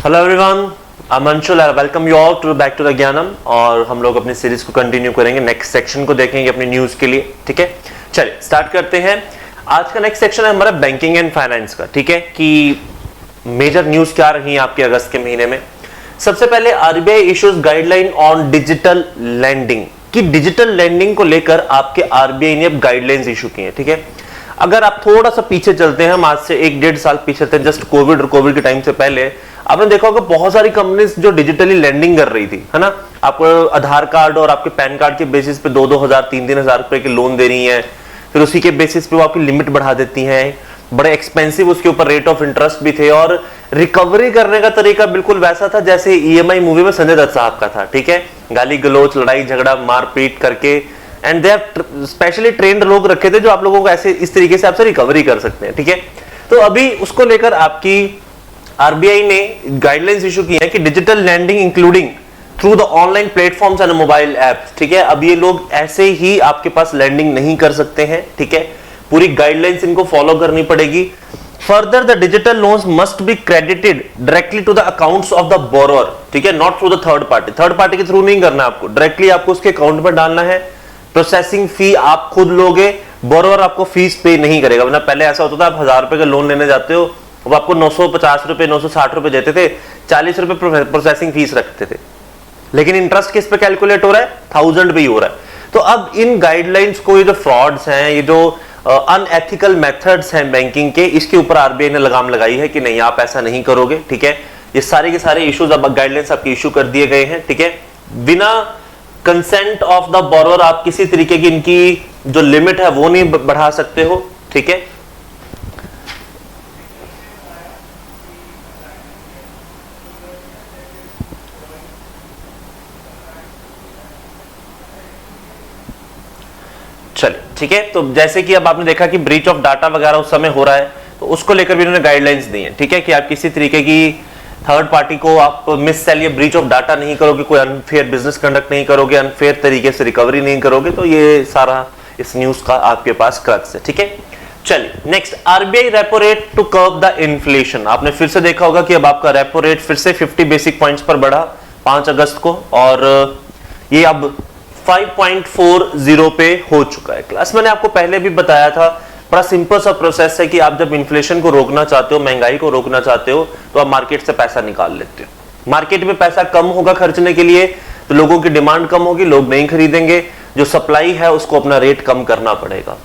Hello everyone, I am Anshul. I welcome you all to back to the Gyanam. और हम लोग अपनी सीरीज को कंटिन्यू करेंगे, नेक्स्ट सेक्शन को देखेंगे अपनी न्यूज के लिए। ठीक है, चलिए स्टार्ट करते हैं। आज का नेक्स्ट सेक्शन है हमारा बैंकिंग एंड फाइनेंस का। ठीक है, कि मेजर न्यूज क्या रही है आपके अगस्त के महीने में। सबसे पहले RBI issues guideline on digital lending, कि डिजिटल लैंडिंग को लेकर आपके आरबीआई ने अब गाइडलाइंस इशू की है। ठीक है, अगर आप थोड़ा सा पीछे चलते हैं, हम आज से 1-1.5 साल पीछे चलते हैं, जस्ट कोविड और कोविड के टाइम से पहले आपने देखा होगा बहुत सारी कंपनीज जो डिजिटली लैंडिंग कर रही थी, है ना। आपको आधार कार्ड और आपके पैन कार्ड के बेसिस पे 2-2 हजार 3-3 हजार रुपए के लोन दे रही हैं, फिर उसी के बेसिस पे वो आपकी लिमिट बढ़ा देती हैं। बड़े एक्सपेंसिव उसके ऊपर रेट ऑफ इंटरेस्ट भी थे, और रिकवरी करने का तरीका बिल्कुल वैसा था जैसे ईएमआई मूवी में संजय दत्त साहब का था। ठीक है, गाली गलोच, लड़ाई झगड़ा, मारपीट करके, and they have specially trend लोग रखे थे जो आप लोगों को ऐसे इस तरीके से आपसे रिकवरी कर सकते हैं। ठीक है, तो अभी उसको लेकर आपकी आरबीआई ने गाइडलाइंस इशू की है कि digital lending including through the online platforms and mobile apps. ठीक है, अब ये लोग ऐसे ही आपके पास लैंडिंग नहीं कर सकते हैं। ठीक है, पूरी गाइडलाइंस इनको फॉलो करनी पड़ेगी। Further the digital loans must be credited directly to the accounts of the borrower. ठीक है, not through the third party. Third party के थ्रू नहीं करना, आपको डायरेक्टली आपको उसके अकाउंट में डालना है। प्रोसेसिंग फी आप खुद लोगे, बोरोअर आपको फीस पे नहीं करेगा। वरना पहले ऐसा होता था, आप 1000 रुपए का लोन लेने जाते हो, वो आपको 950 रुपए 960 रुपए देते थे, 40 रुपए प्रोसेसिंग फीस रखते थे, लेकिन इंटरेस्ट किस पे कैलकुलेट हो रहा है? 1000 पे ही हो रहा है। तो अब इन गाइडलाइंस को, ये जो फ्रॉड्स हैं, ये जो अनएथिकल मेथड्स हैं बैंकिंग के, इसके ऊपर आरबीआई ने लगाम लगाई है कि नहीं, आप ऐसा नहीं करोगे। ठीक है, ये सारे के सारे इश्यूज अब गाइडलाइंस आपके इशू कर दिए गए हैं। ठीक है, बिना कंसेंट ऑफ द बोरोअर आप किसी तरीके की इनकी जो लिमिट है वो नहीं बढ़ा सकते हो। ठीक है, चलिए ठीक है। तो जैसे कि अब आपने देखा कि ब्रीच ऑफ डाटा वगैरह उस समय हो रहा है, तो उसको लेकर भी उन्होंने गाइडलाइंस दी है। ठीक है, कि आप किसी तरीके की थर्ड पार्टी को आप मिस सेल या ब्रीच ऑफ डाटा नहीं करोगे, कोई अनफेयर बिजनेस कंडक्ट नहीं करोगे, अनफेयर तरीके से रिकवरी नहीं करोगे। तो ये सारा इस न्यूज का आपके पास क्रक्स है। ठीक है, चलिए next, RBI repo rate to curb the inflation. आपने फिर से देखा होगा कि अब आपका रेपो रेट फिर से 50 बेसिक पॉइंट्स पर बढ़ा 5 अगस्त को, और ये अब 5.40 पे हो चुका है। क्लास मैंने आपको पहले भी बताया था, बड़ा सिंपल सा प्रोसेस है कि आप जब इन्फ्लेशन को रोकना चाहते हो, महंगाई को रोकना चाहते हो, तो आप मार्केट से पैसा निकाल लेते हो। मार्केट में पैसा कम होगा खर्चने के लिए, तो लोगों की डिमांड कम होगी, लोग नहीं खरीदेंगे। जो सप्लाई है उसको अपना रेट कम करना पड़ेगा,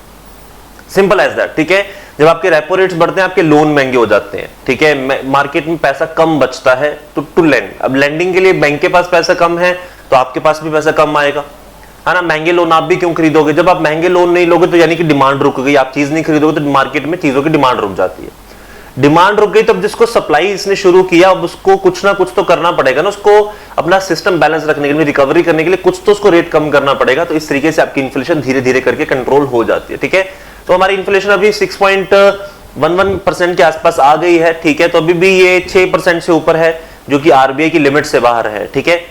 सिंपल एज दैट। ठीक है, जब आपके रेपो रेट्स बढ़ते हैं, आपके लोन महंगे हो जाते हैं। ठीक है, मार्केट में पैसा कम बचता है टू लैंड। अब लैंडिंग के लिए बैंक के पास पैसा कम है, तो आपके पास भी पैसा कम आएगा, है ना। महंगे लोन आप भी क्यों खरीदोगे? जब आप महंगे लोन नहीं लोगे तो यानी कि डिमांड रुक गई, आप चीज नहीं खरीदोगे तो मार्केट में चीजों की डिमांड रुक जाती है। डिमांड रुक गई, तब जिसको सप्लाई इसने शुरू किया, अब उसको कुछ ना कुछ तो करना पड़ेगा ना, उसको अपना सिस्टम बैलेंस रखने के लिए, रिकवरी करने के लिए कुछ तो उसको रेट कम करना पड़ेगा। तो इस तरीके से आपकी इन्फ्लेशन धीरे धीरे करके कंट्रोल हो जाती है। ठीक है, तो हमारी इन्फ्लेशन अभी 6.11% के आसपास आ गई है। ठीक है, तो अभी भी ये 6% से ऊपर है, जो कि आरबीआई की लिमिट से बाहर है। ठीक है,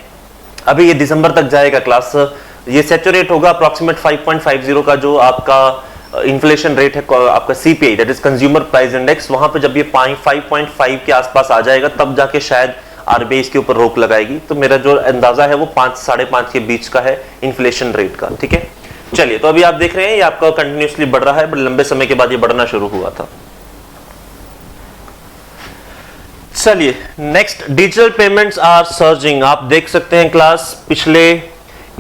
अभी ये दिसंबर तक जाएगा क्लास, ये सैचुरेट होगा अप्रॉक्सीमेट 5.50 का जो आपका इन्फ्लेशन रेट है, आपका CPI, that is consumer price index. वहां पे जब ये 5.5 के आसपास आ जाएगा, तब जाके शायद आरबीआई इसके ऊपर रोक लगाएगी। तो मेरा जो अंदाजा है वो 5-5.5 के बीच का है इन्फ्लेशन रेट का। ठीक है, चलिए, तो अभी आप देख रहे हैं ये आपका कंटिन्यूसली बढ़ रहा है, बड़े लंबे समय के बाद ये बढ़ना शुरू हुआ था। चलिए next, digital payments are surging. आप देख सकते हैं क्लास, पिछले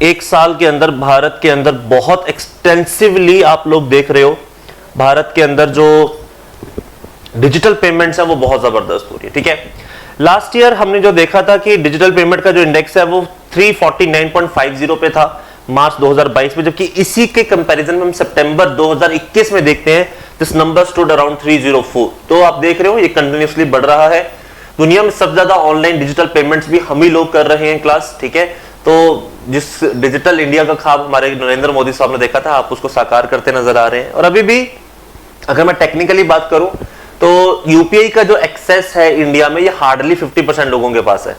1 साल के अंदर भारत के अंदर बहुत एक्सटेंसिवली आप लोग देख रहे हो, भारत के अंदर जो डिजिटल पेमेंट्स है वो बहुत जबरदस्त हो रही है। ठीक है, लास्ट ईयर हमने जो देखा था कि डिजिटल पेमेंट का जो इंडेक्स है वो 349.50 पे था मार्च 2022 में, जबकि इसी के कंपैरिजन में हम सितंबर 2021 में देखते हैं, दिस नंबर स्टूड अराउंड 304। तो आप देख रहे हो ये कंटिन्यूसली बढ़ रहा है। दुनिया में सबसे ज्यादा ऑनलाइन डिजिटल पेमेंट्स भी हम ही लोग कर रहे हैं क्लास। ठीक है, तो जिस डिजिटल इंडिया का ख्वाब हमारे नरेंद्र मोदी साहब ने देखा था, आप उसको साकार करते नजर आ रहे हैं। और अभी भी अगर मैं टेक्निकली बात करूं तो यूपीआई का जो एक्सेस है इंडिया में, ये हार्डली 50% लोगों के पास है।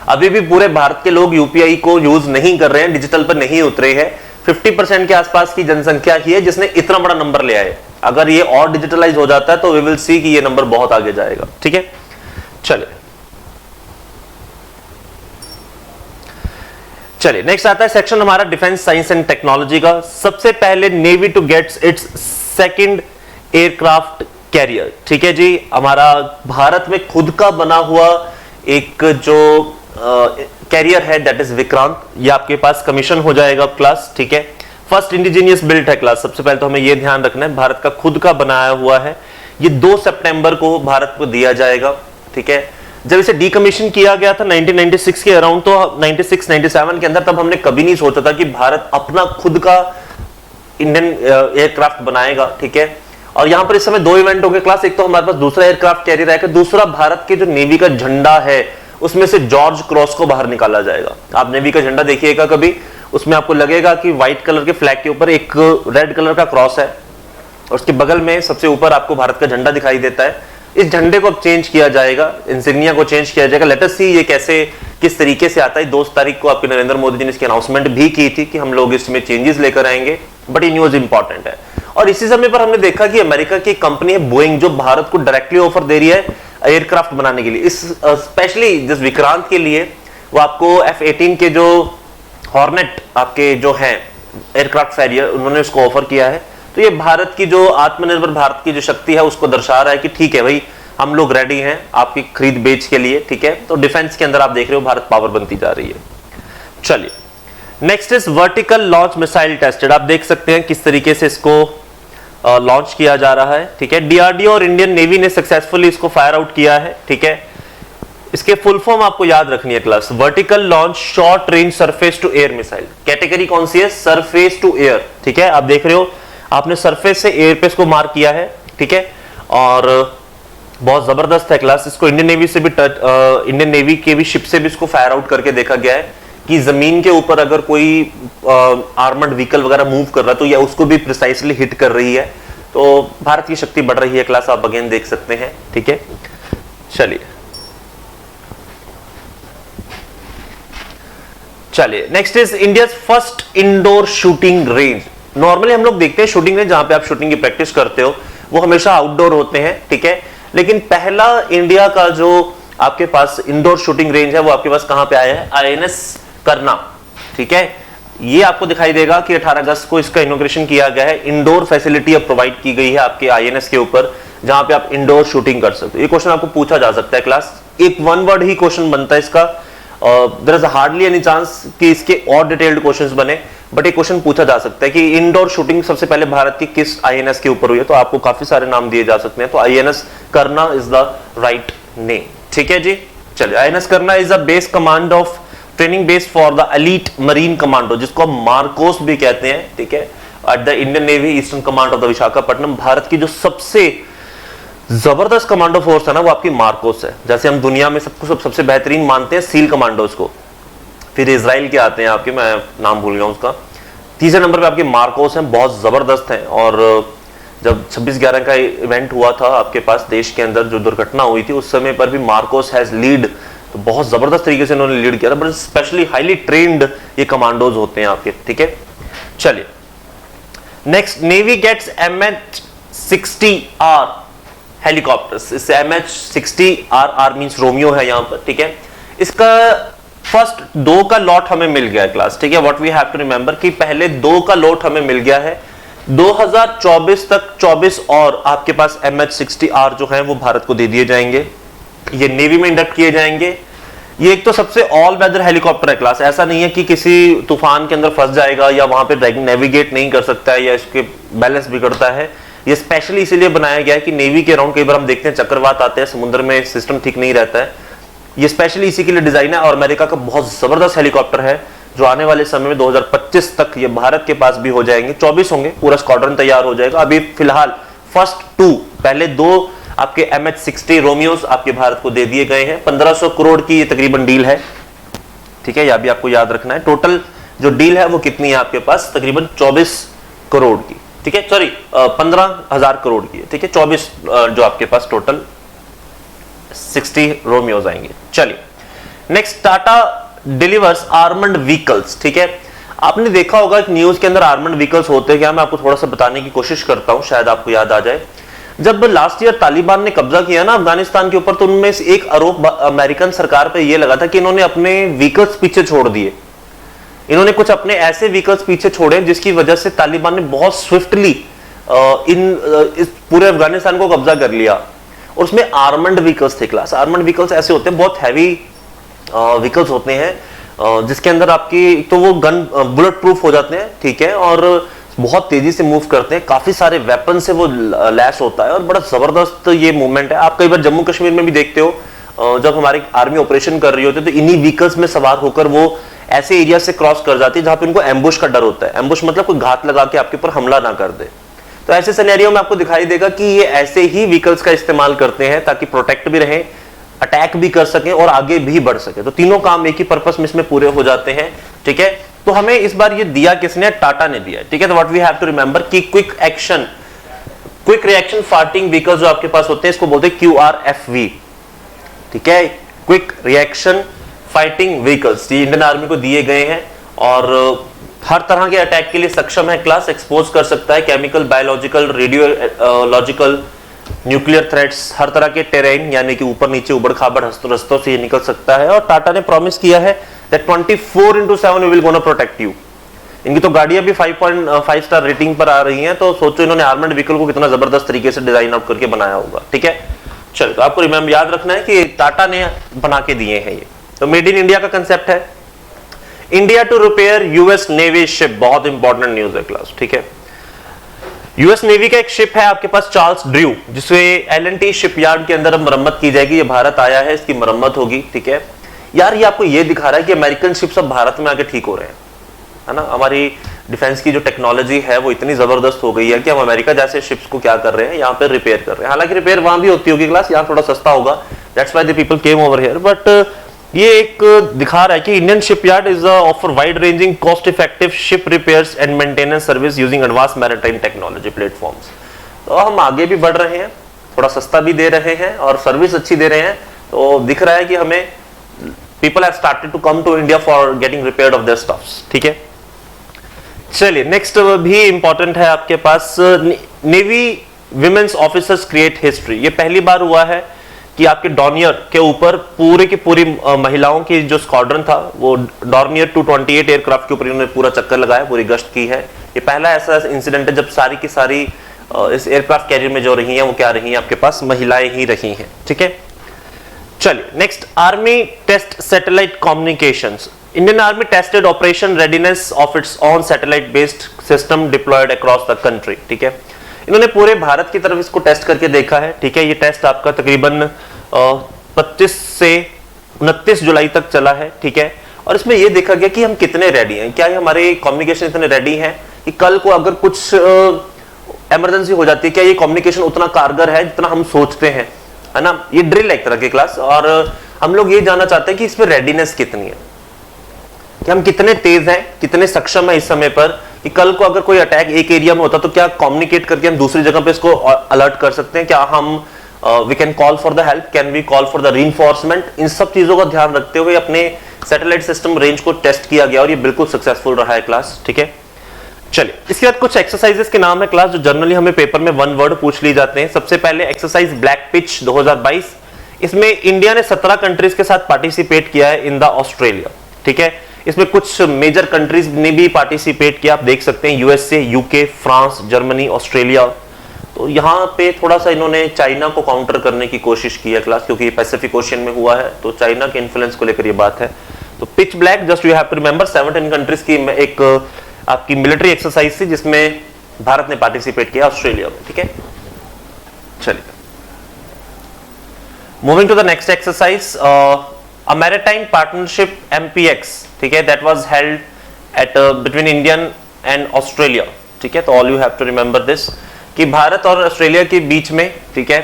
अभी भी पूरे भारत के लोग यूपीआई को यूज नहीं कर रहे हैं, डिजिटल पर नहीं उतरे हैं। 50% के आसपास की जनसंख्या ही है जिसने इतना बड़ा नंबर लिया है। अगर ये और डिजिटलाइज हो जाता है तो वी विल सी कि ये नंबर बहुत आगे जाएगा। ठीक है, चलिए चलिए नेक्स्ट आता है सेक्शन हमारा डिफेंस साइंस एंड टेक्नोलॉजी का। सबसे पहले navy to gets its second aircraft carrier. ठीक है जी, हमारा भारत में खुद का बना हुआ एक जो कैरियर है दैट इज विक्रांत, ये आपके पास कमीशन हो जाएगा क्लास। ठीक है, फर्स्ट इंडिजीनियस बिल्ट है क्लास। सबसे पहले तो हमें ये ध्यान रखना है भारत का खुद का बनाया हुआ है। ये 2 सितंबर को भारत को दिया जाएगा। ठीक है, जब इसे डीकमीशन किया गया था 1996 के अराउंड, तो 96-97 के अंदर, तब हमने कभी नहीं सोचा था कि भारत अपना खुद का इंडियन एयरक्राफ्ट बनाएगा। ठीक है, और यहां पर इस समय 2 इवेंट हो गए क्लास। एक तो हमारे पास दूसरा एयरक्राफ्ट कैरियर आएगा, दूसरा भारत के जो नेवी का झंडा है उसमें से जॉर्ज क्रॉस को बाहर निकाला जाएगा। आप नेवी का झंडा देखिएगा कभी, उसमें आपको लगेगा कि व्हाइट कलर के फ्लैग के ऊपर एक रेड कलर का क्रॉस है और उसके बगल में सबसे ऊपर आपको भारत का झंडा दिखाई देता है। इस झंडे को अब चेंज किया जाएगा, इंसिग्निया को चेंज किया जाएगा। लेट अस सी ये कैसे किस तरीके से आता है। 2 तारीख को आपके नरेंद्र मोदी जी ने इसकी अनाउंसमेंट भी की थी कि हम लोग इसमें चेंजेस लेकर आएंगे, बट ये न्यूज इंपॉर्टेंट है। और इसी समय पर हमने देखा कि अमेरिका की कंपनी है बोइंग, जो भारत को डायरेक्टली ऑफर दे रही है एयरक्राफ्ट बनाने के लिए। इस स्पेशली जिस विक्रांत के लिए वो आपको F-18 के जो हॉर्नेट आपके जो हैं एयरक्राफ्ट कैरियर, उन्होंने उसको ऑफर किया है। तो ये भारत की जो आत्मनिर्भर भारत की जो शक्ति है उसको दर्शा रहा है कि ठीक है भाई, हम लोग रेडी हैं आपकी खरीद बेच के लिए। ठीक है, तो डिफेंस के अंदर आप देख रहे हो भारत पावर बनती जा रही है। चलिए next is vertical launch missile tested. आप देख सकते हैं किस तरीके से इसको लॉन्च किया जा रहा है। ठीक है, डीआरडीओ और इंडियन नेवी ने सक्सेसफुली इसको फायर आउट किया है। ठीक है, इसके फुल फॉर्म आपको याद रखनी है class, vertical launch short range surface to air missile. Category कौन सी है? Surface to air. ठीक है, आप देख रहे हो आपने सरफेस से एयर पे इसको मार्क किया है। ठीक है, और बहुत जबरदस्त है क्लास। इसको इंडियन नेवी से भी इंडियन नेवी के भी शिप से भी इसको फायर आउट करके देखा गया है कि जमीन के ऊपर अगर कोई आर्मर्ड व्हीकल वगैरह मूव कर रहा है तो यह उसको भी प्रिसाइसली हिट कर रही है। तो भारत की शक्ति बढ़ रही है क्लास, आप अगेन देख सकते हैं। ठीक है, चलिए next is India first indoor shooting range. Normally हम लोग देखते हैं शूटिंग रेंज जहां पे आप शूटिंग की प्रैक्टिस करते हो वो हमेशा आउटडोर होते हैं। ठीक है, लेकिन पहला इंडिया का जो आपके पास इंडोर शूटिंग रेंज है वो आपके पास कहां पे आया है? INS करना। ठीक है, ये आपको दिखाई देगा कि 18 अगस्त को इसका इनॉग्रेशन किया गया है। इंडोर फैसिलिटी अब प्रोवाइड की गई है आपके INS के ऊपर, जहां पे आप इंडोर शूटिंग कर सकते हो। ये क्वेश्चन आपको पूछा जा सकता है क्लास, एक 1 वर्ड ही क्वेश्चन बनता है इसका। There is hardly any chance कि इसके और डिटेल्ड क्वेश्चंस बने, बट एक क्वेश्चन पूछा जा सकता है कि इंडोर शूटिंग सबसे पहले भारत की किस INS के ऊपर हुई है। तो आपको काफी सारे नाम दिए जा सकते हैं, तो INS करना इज द राइट नेम। ठीक है जी, चलिए INS करना is the base command of training base for the elite marine commando, जिसको हम मार्कोस भी कहते हैं। ठीक है, at the Indian navy eastern command of the Visakhapatnam. Bharat की जो सबसे जबरदस्त कमांडो फोर्स है ना वो आपकी मार्कोस है। जैसे हम दुनिया में सबसे बेहतरीन मानते हैं सील कमांडोज को, फिर इजराइल के आते हैं आपके, मैं नाम भूल गया उसका, तीसरे नंबर पे आपके मार्कोस हैं, बहुत जबरदस्त हैं। और जब 26/11 का इवेंट हुआ था आपके पास देश के अंदर, जो दुर्घटना हुई थी उस समय पर भी मार्कोस हैज लीड, तो बहुत जबरदस्त तरीके से उन्होंने लीड किया था। बट स्पेशली हाईली ट्रेन्ड ये कमांडोज होते हैं आपके। ठीक है, चलिए next, navy gets MH-60R helicopters. इससे MH-60R मींस रोमियो है यहाँ पर। ठीक है, इसका फर्स्ट 2 का लॉट हमें मिल गया है क्लास। ठीक है, what we have to remember कि पहले 2 का लॉट हमें मिल गया है। 2024 तक 24 और आपके पास MH-60R जो है वो भारत को दे दिए जाएंगे, ये नेवी में इंडक्ट किए जाएंगे। ये एक तो सबसे ऑल वेदर हेलीकॉप्टर है क्लास, ऐसा नहीं है कि किसी तूफान के अंदर फंस जाएगा या वहां पे नेविगेट नहीं कर सकता है या इसके बैलेंस बिगड़ता है। ये स्पेशली इसीलिए बनाया गया है कि नेवी के अराउंड कई बार हम देखते हैं चक्रवात आते हैं, समुद्र में सिस्टम ठीक नहीं रहता है। ये स्पेशली इसी के लिए डिजाइन है। और अमेरिका का बहुत जबरदस्त हेलीकॉप्टर है जो आने वाले समय में 2025 तक ये भारत के पास भी हो जाएंगे। 24 होंगे, पूरा स्क्वाड्रन तैयार हो जाएगा। अभी फिलहाल फर्स्ट 2, पहले 2 आपके MH-60 रोमियोस आपके भारत को दे दिए गए हैं। 1500 करोड़ की ये तकरीबन डील है। ठीक है, यह भी आपको याद रखना है। टोटल जो डील है वो कितनी है आपके पास? तकरीबन 24 करोड़ की। ठीक है, सॉरी 15,000 करोड़ की है। ठीक है, 24 जो आपके पास टोटल 60 रोमियोज आएंगे। चलिए next, Tata delivers armoured vehicles. ठीक है, आपने देखा होगा कि न्यूज के अंदर आर्मर्ड व्हीकल्स होते क्या, मैं आपको थोड़ा सा बताने की कोशिश करता हूं, शायद आपको याद आ जाए। जब लास्ट ईयर तालिबान ने कब्जा किया ना अफगानिस्तान के ऊपर, तो उनमें एक आरोप अमेरिकन सरकार पे ये लगा था कि इन्होंने अपने व्हीकल्स पीछे छोड़ दिए। इन्होंने कुछ अपने ऐसे व्हीकल्स पीछे छोड़े जिसकी वजह से तालिबान ने बहुत स्विफ्टली इस पूरे अफगानिस्तान को कब्जा कर लिया। और उसमें आर्मर्ड व्हीकल्स थे क्लास। आर्मर्ड व्हीकल्स ऐसे होते हैं, बहुत हैवी व्हीकल्स होते हैं जिसके अंदर आपकी तो वो गन बुलेट प्रूफ हो जाते हैं, ठीक है, और बहुत तेजी से मूव करते हैं, काफी सारे वेपन से वो लैस होता है और बड़ा जबरदस्त ये मूवमेंट है। आप कई बार जम्मू कश्मीर में भी देखते हो जब हमारी आर्मी ऑपरेशन कर रही होती है तो इन्हीं व्हीकल्स में सवार होकर वो ऐसे एरिया से क्रॉस कर जाती है जहां पे उनको एम्बुश का डर होता है। एम्बुश मतलब कोई घात लगा के आपके ऊपर हमला ना कर दे। तो ऐसे सिनेरियो में आपको दिखाई देगा कि ये ऐसे ही व्हीकल्स का इस्तेमाल करते हैं ताकि प्रोटेक्ट भी रहे, अटैक भी कर सके और आगे भी बढ़ सके। तो तीनों काम एक ही पर्पस में इसमें पूरे हो जाते हैं, ठीक है। तो हमें इस बार ये दिया किसने? टाटा ने दिया, ठीक है। तो what we have to remember कि quick action, quick reaction fighting vehicles जो आपके पास होते हैं इसको बोलते हैं QRFV, ठीक है, क्विक रिएक्शन फाइटिंग व्हीकल्स। ये इंडियन आर्मी को दिए गए हैं और हर तरह के अटैक के लिए सक्षम है क्लास। एक्सपोज कर सकता है chemical, biological, radiological, nuclear threats, हर तरह के टेरेन यानी कि ऊपर नीचे उबड़ खाबड़ रस्तों से ये निकल सकता है। और टाटा ने प्रॉमिस किया है that 24/7 we will gonna protect you। इनकी तो गाड़ियां भी 5.5 स्टार रेटिंग पर आ रही हैं, तो सोचो इन्होंने आर्मर्ड व्हीकल को कितना जबरदस्त तरीके से डिजाइन आउट करके बनाया होगा, ठीक है। चलो, तो आपको रिमेंबर याद रखना है कि टाटा ने बना के दिए हैं ये। तो मेड इन इंडिया का कंसेप्ट है। India to repair US navy ship, बहुत इंपॉर्टेंट न्यूज है क्लास, ठीक है। यूएस नेवी का एक शिप है आपके पास चार्ल्स ड्रू, जिसे L&T शिपयार्ड के अंदर मरम्मत की जाएगी। ये भारत आया है, इसकी मरम्मत होगी, ठीक है। यार ये आपको ये दिखा रहा है कि अमेरिकन शिप्स अब भारत में आके ठीक हो रहे हैं, है ना। हमारी डिफेंस की जो टेक्नोलॉजी है वो इतनी जबरदस्त हो गई है कि हम अमेरिका जैसे शिप्स को क्या कर रहे हैं, यहाँ पे रिपेयर कर रहे हैं। हालांकि रिपेयर वहां भी होती होगी क्लास, यहाँ थोड़ा सस्ता होगा, that's why the people came over here. But ये एक दिखा रहा है कि Indian shipyard is offer wide ranging cost effective ship repairs and maintenance service using advance maritime technology platforms. तो हम आगे भी बढ़ रहे हैं, थोड़ा सस्ता भी दे रहे हैं और सर्विस अच्छी दे रहे हैं। तो दिख रहा है कि हमें people have started to come to India for getting repaired of their stuffs, ठीक है। चलिए नेक्स्ट भी इंपॉर्टेंट है आपके पास, navy women's officers create history. ये पहली बार हुआ है कि आपके डॉर्नियर के ऊपर पूरी की पूरी महिलाओं की जो स्क्वाड्रन था वो डॉर्नियर 228 एयरक्राफ्ट के ऊपर इन्होंने पूरा चक्कर लगाया, पूरी गश्त की है। ये पहला ऐसा इंसिडेंट है जब सारी की सारी इस एयरक्राफ्ट कैरियर में जो रही हैं वो क्या रही हैं, आपके पास महिलाएं ही रही हैं, ठीक है। चलिए next, army test satellite communications. Indian army tested operation readiness of its on satellite based system deployed across the country, ठीक है। इन्होंने पूरे भारत की तरफ इसको टेस्ट करके देखा है, ठीक है। ये टेस्ट आपका तकरीबन 25 से 29 जुलाई तक चला है, ठीक है। और इसमें ये देखा गया कि हम कितने रेडी हैं, क्या हमारे कम्युनिकेशन इतने रेडी हैं कि कल को अगर कुछ इमरजेंसी हो जाती है, क्या ये कम्युनिकेशन उतना कारगर है जितना हम सोचते हैं, है ना। ये ड्रिल एक तरह की क्लास, और हम लोग ये जानना चाहते हैं कि इसमें रेडीनेस कितनी है, कि हम कितने तेज हैं, कितने सक्षम है इस समय पर कि कल को अगर कोई अटैक एक एरिया में होता तो क्या कम्युनिकेट करके हम दूसरी जगह पे इसको अलर्ट कर सकते हैं, क्या हम we can call for the help, can we call for the reinforcement. इन सब चीजों का ध्यान रखते हुए अपने सैटेलाइट सिस्टम रेंज को टेस्ट किया गया और ये बिल्कुल सक्सेसफुल रहा है क्लास, ठीक है। चलिए इसके बाद कुछ एक्सरसाइजेस के नाम है क्लास जो जनरली हमें पेपर में वन वर्ड पूछ ली जाते हैं। सबसे पहले एक्सरसाइज ब्लैक पिच 2022। इसमें इंडिया ने 17 कंट्रीज के साथ पार्टिसिपेट किया है इन द ऑस्ट्रेलिया, ठीक है। इसमें कुछ मेजर कंट्रीज ने भी पार्टिसिपेट किया, आप देख सकते हैं USA, UK, France, Germany, Australia. तो यहाँ पे थोड़ा सा इन्होंने चाइना को काउंटर करने की कोशिश की है क्लास, क्योंकि पैसिफिक ओशियन में हुआ है तो चाइना के इन्फ्लुएंस को लेकर ये बात है। तो pitch black just you have to remember 17 countries की एक आपकी मिलिट्री एक्सरसाइज थी जिसमें भारत ने पार्टिसिपेट किया ऑस्ट्रेलिया में, ठीक है। चलिए moving to the next exercise, a maritime partnership MPX, ठीक है, that was held at between Indian and Australia, ठीक है। तो all you have to remember this कि भारत और ऑस्ट्रेलिया के बीच में, ठीक है,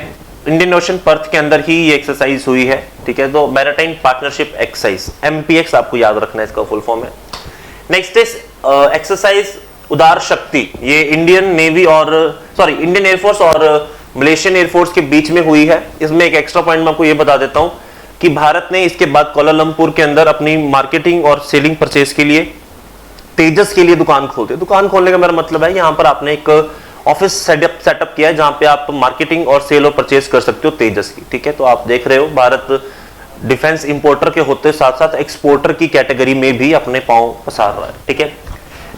इंडियन ओशन पर्थ के अंदर ही ये एक्सरसाइज हुई है, ठीक है। तो मैरीटाइम पार्टनरशिप एक्सरसाइज MPX आपको याद रखना है, इसका फुल फॉर्म है। नेक्स्ट इज एक्सरसाइज उदार शक्ति। ये इंडियन नेवी और इंडियन एयरफोर्स और मलेशियन एयरफोर्स के बीच में हुई है। इसमें एक एक्स्ट्रा पॉइंट मैं आपको ये बता देता हूं कि भारत ने इसके बाद कोलालमपुर के अंदर अपनी मार्केटिंग और सेलिंग परचेज के लिए तेजस के लिए दुकान खोलते। दुकान खोलने का मेरा मतलब है यहाँ पर आपने एक ऑफिस सेटअप किया है जहां पे आप मार्केटिंग और सेल और परचेज कर सकते हो तेजस की, ठीक है। तो आप देख रहे हो भारत डिफेंस इंपोर्टर के होते साथ साथ एक्सपोर्टर की कैटेगरी में भी अपने पांव पसार रहा है, ठीक है।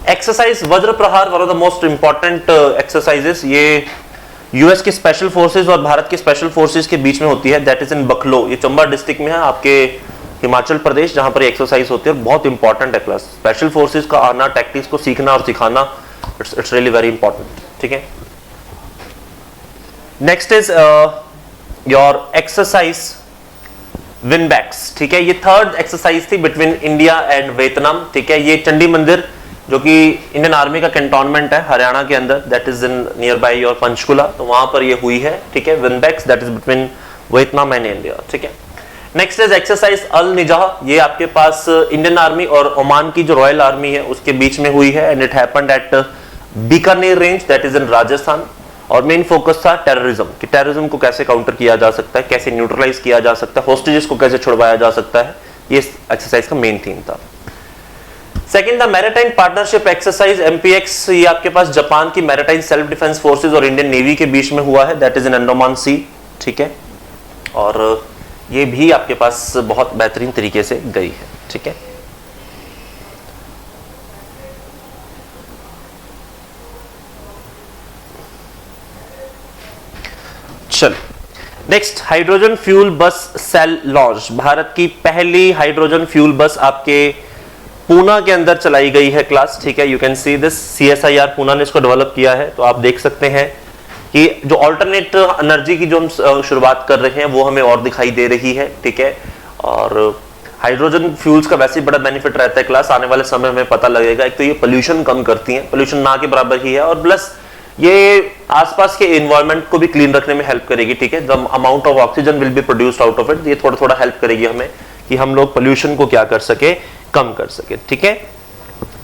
एक्सरसाइज वज्र प्रहार, one of the most important exercises, ये यूएस की स्पेशल फोर्सेस और भारत की स्पेशल फोर्सेस के बीच में होती है, दैट इज इन बखलो, ये चंबा डिस्ट्रिक्ट में है, आपके हिमाचल प्रदेश, जहां पर एक्सरसाइज होती है। बहुत इंपॉर्टेंट है क्लास, स्पेशल फोर्सेस का आना, टैक्टिक्स को सीखना और सिखाना, इट्स रियली वेरी इंपॉर्टेंट, ठीक है। Next is your exercise VINBAX, ठीक है। ये थर्ड एक्सरसाइज थी बिटवीन इंडिया एंड वियतनाम, ठीक है। ये चंडी मंदिर जो कि इंडियन आर्मी का कैंटोनमेंट है हरियाणा के अंदर, that is in near by your Panchkula, तो वहां पर ये हुई है, ठीक है। VINBAX that is between Vietnam and India, ठीक है। नेक्स्ट इज एक्सरसाइज अल निजाह, ये आपके पास इंडियन आर्मी और ओमान की जो रॉयल आर्मी है उसके बीच में हुई है, and it happened at Bikaner range, that is in Rajasthan. और मेन फोकस था टेररिज्म, कि टेररिज्म को कैसे काउंटर किया जा सकता है, कैसे न्यूट्रलाइज किया जा सकता है, होस्टेजेस को कैसे छुड़वाया जा सकता है, ये एक्सरसाइज का मेन थीम था। Second the maritime partnership exercise एमपीएक्स, ये आपके पास जापान की मैरिटाइम सेल्फ डिफेंस फोर्सेस और इंडियन नेवी के बीच में हुआ है, दैट इज इन अंडमान सी, ठीक है। और ये भी आपके पास बहुत बेहतरीन तरीके से गई है, ठीक है। चलो नेक्स्ट, हाइड्रोजन फ्यूल बस सेल लॉन्च, भारत की पहली हाइड्रोजन फ्यूल बस आपके पूना के अंदर चलाई गई है क्लास, ठीक है। You can see this, CSIR Poona ने इसको डेवलप किया है, तो आप देख सकते हैं कि जो अल्टरनेट एनर्जी की जो हम शुरुआत कर रहे हैं वो हमें और दिखाई दे रही है, ठीक है। और हाइड्रोजन फ्यूल्स का वैसे ही बड़ा बेनिफिट रहता है क्लास, आने वाले समय में पता लगेगा। एक तो ये पोल्यूशन कम करती हैं, पोल्यूशन ना के बराबर ही है, और प्लस ये आसपास के एनवायरनमेंट को भी क्लीन रखने में हेल्प करेगी, ठीक है। The amount of oxygen will be produced out of it, ये थोड़ा थोड़ा हेल्प करेगी हमें कि हम लोग पोल्यूशन को क्या कर सके, कम कर सके, ठीक है।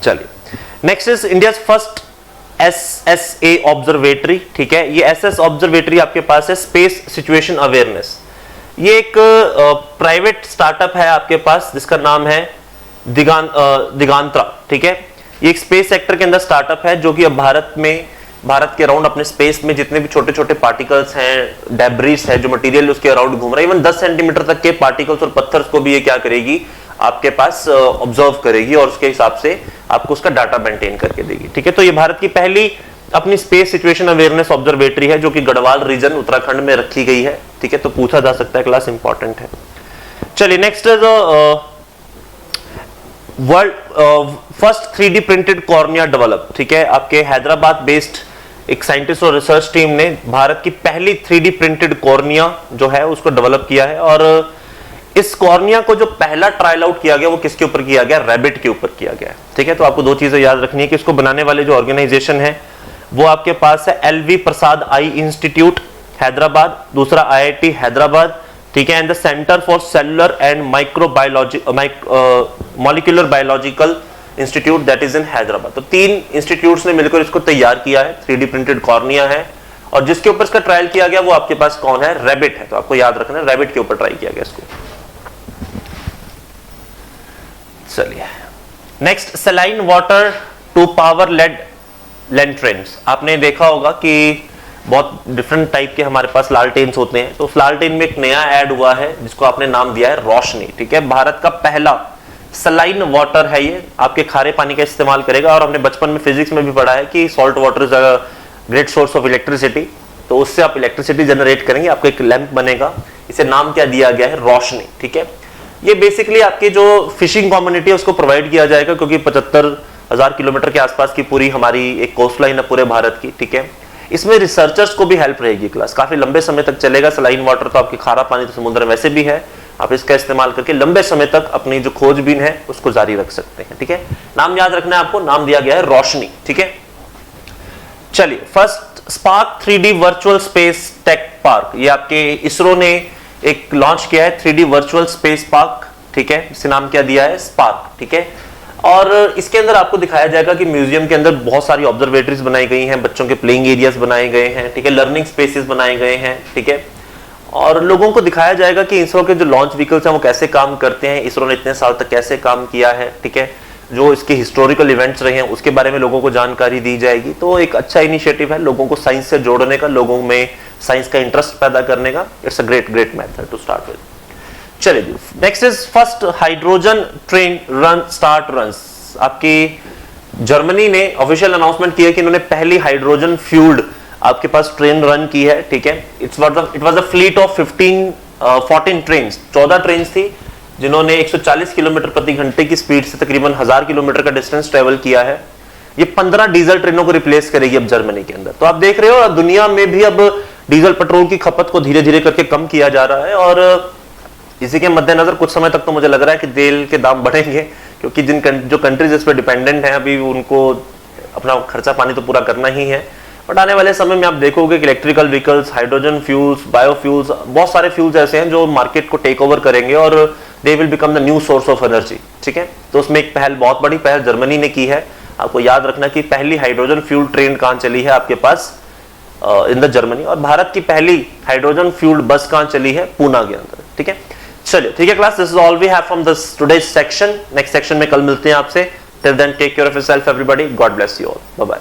चलिए next is India first SSA observatory, ठीक है। ये SS ऑब्जर्वेटरी आपके पास है, स्पेस सिचुएशन अवेयरनेस। ये एक प्राइवेट स्टार्टअप है आपके पास जिसका नाम है दिगांत्रा, ठीक है। ये एक स्पेस सेक्टर के अंदर स्टार्टअप है जो कि अब भारत के अराउंड अपने स्पेस में जितने भी छोटे छोटे पार्टिकल्स हैं, डेब्रिस है, जो मटेरियल उसके अराउंड घूम रहा है, इवन 10 सेंटीमीटर तक के पार्टिकल्स और पत्थर को भी ये क्या करेगी, आपके पास ऑब्जर्व करेगी और उसके हिसाब से आपको उसका डाटा मेंटेन करके देगी, ठीक है। तो ये भारत की पहली अपनी स्पेस सिचुएशन अवेयरनेस ऑब्जर्वेटरी है जो कि गढ़वाल रीजन उत्तराखंड में रखी गई है, ठीक है। तो पूछा जा सकता है, क्लास इंपॉर्टेंट है। चलिए next is world first 3D printed cornea develop, ठीक है। आपके हैदराबाद बेस्ड एक साइंटिस्ट और रिसर्च टीम ने भारत की पहली 3D प्रिंटेड कॉर्निया जो है उसको डेवलप किया है, और इस कॉर्निया को जो पहला ट्रायल आउट किया गया वो किसके ऊपर किया गया, रैबिट के ऊपर किया गया, ठीक है। तो आपको दो चीजें याद रखनी है कि इसको बनाने वाले जो ऑर्गेनाइजेशन है वो आपके पास है LV प्रसाद आई इंस्टीट्यूट हैदराबाद, दूसरा IIT हैदराबाद, ठीक है, and the centre for cellular and microbiology molecular biological institute that is in Hyderabad. तो 3 इंस्टीट्यूट्स ने मिलकर इसको तैयार किया है, 3D प्रिंटेड कॉर्निया है, और जिसके ऊपर इसका ट्रायल किया गया वो आपके पास कौन है, रैबिट है। तो आपको याद रखना है रैबिट के ऊपर ट्राई किया गया इसको। चलिए next, saline water to power led lanterns. आपने देखा होगा कि बहुत डिफरेंट टाइप के हमारे पास लालटेन्स होते हैं, तो उस लालटेन में एक नया ऐड हुआ है जिसको आपने नाम दिया है रोशनी, ठीक है। भारत का पहला सलाइन वाटर है ये, आपके खारे पानी का इस्तेमाल करेगा, और हमने बचपन में फिजिक्स में भी पढ़ा है कि salt water is a great source of electricity, तो उससे आप इलेक्ट्रिसिटी जनरेट करेंगे, आपको एक लैंप बनेगा। इसे नाम क्या दिया गया है, रोशनी, ठीक है। ये बेसिकली आपकी जो फिशिंग कम्युनिटी है उसको प्रोवाइड किया जाएगा, क्योंकि 75,000 किलोमीटर के आसपास की पूरी हमारी एक कोस्ट लाइन है पूरे भारत की, ठीक है। इसमें रिसर्चर्स को भी हेल्प रहेगी क्लास, काफी लंबे समय तक चलेगा। सलाइन वाटर तो आपकी खारा पानी तो समुद्र में वैसे भी है, आप इसका इस्तेमाल करके लंबे समय तक अपनी जो खोजबीन है उसको जारी रख सकते हैं, ठीक है। नाम याद रखना है आपको, नाम दिया गया है रोशनी, ठीक है। चलिए first spark 3D virtual space tech park, ये आपके इसरो ने एक लॉन्च किया है 3D वर्चुअल स्पेस पार्क, ठीक है। इसे नाम क्या दिया है, स्पार्क, ठीक है। और इसके अंदर आपको दिखाया जाएगा कि म्यूजियम के अंदर बहुत सारी ऑब्जर्वेटरीज बनाई गई हैं, बच्चों के प्लेइंग एरियाज बनाए गए हैं, ठीक है, लर्निंग स्पेसेस बनाए गए हैं, ठीक है। और लोगों को दिखाया जाएगा कि इसरो के जो लॉन्च व्हीकल्स हैं वो कैसे काम करते हैं, इसरो ने इतने साल तक कैसे काम किया है, ठीक है। जो इसके हिस्टोरिकल इवेंट्स रहे हैं उसके बारे में लोगों को जानकारी दी जाएगी। तो एक अच्छा इनिशिएटिव है लोगों को साइंस से जोड़ने का, लोगों में साइंस का इंटरेस्ट पैदा करने का। It's a great method to start with. चलिए जी, next is first hydrogen train run start run. आपकी जर्मनी ने ऑफिशियल अनाउंसमेंट किया कि इन्होंने पहली हाइड्रोजन फ्यूल्ड आपके पास ट्रेन रन की है, ठीक है। It was a fleet of 14 train, 14 train थी जिन्होंने 140 किलोमीटर प्रति घंटे की स्पीड से तकरीबन 1000 किलोमीटर का डिस्टेंस ट्रेवल किया है। ये 15 डीजल ट्रेनों को रिप्लेस करेगी अब जर्मनी के अंदर। तो आप देख रहे हो दुनिया में भी अब डीजल पेट्रोल की खपत को धीरे धीरे करके कम किया जा रहा है, और इसी के मद्देनजर कुछ समय तक तो मुझे लग रहा है कि तेल के दाम बढ़ेंगे, क्योंकि जो कंट्रीज इस पर डिपेंडेंट हैं अभी उनको अपना खर्चा पानी तो पूरा करना ही है। बट आने वाले समय में आप देखोगे कि electrical vehicles, hydrogen fuels, biofuels, बहुत सारे फ्यूल्स ऐसे हैं जो मार्केट को टेक ओवर करेंगे और they will become the new source of energy, ठीक है। तो उसमें एक पहल, बहुत बड़ी पहल जर्मनी ने की है। आपको याद रखना कि पहली हाइड्रोजन फ्यूल ट्रेन कहां चली है आपके पास, इन द जर्मनी, और भारत की पहली हाइड्रोजन फ्यूल्ड बस कहां चली है, पूना के अंदर, ठीक है। चलिए ठीक है class, this is all we have from this today's section. Next section में कल मिलते हैं आपसे। Till then take care of yourself everybody, God bless you all, bye bye.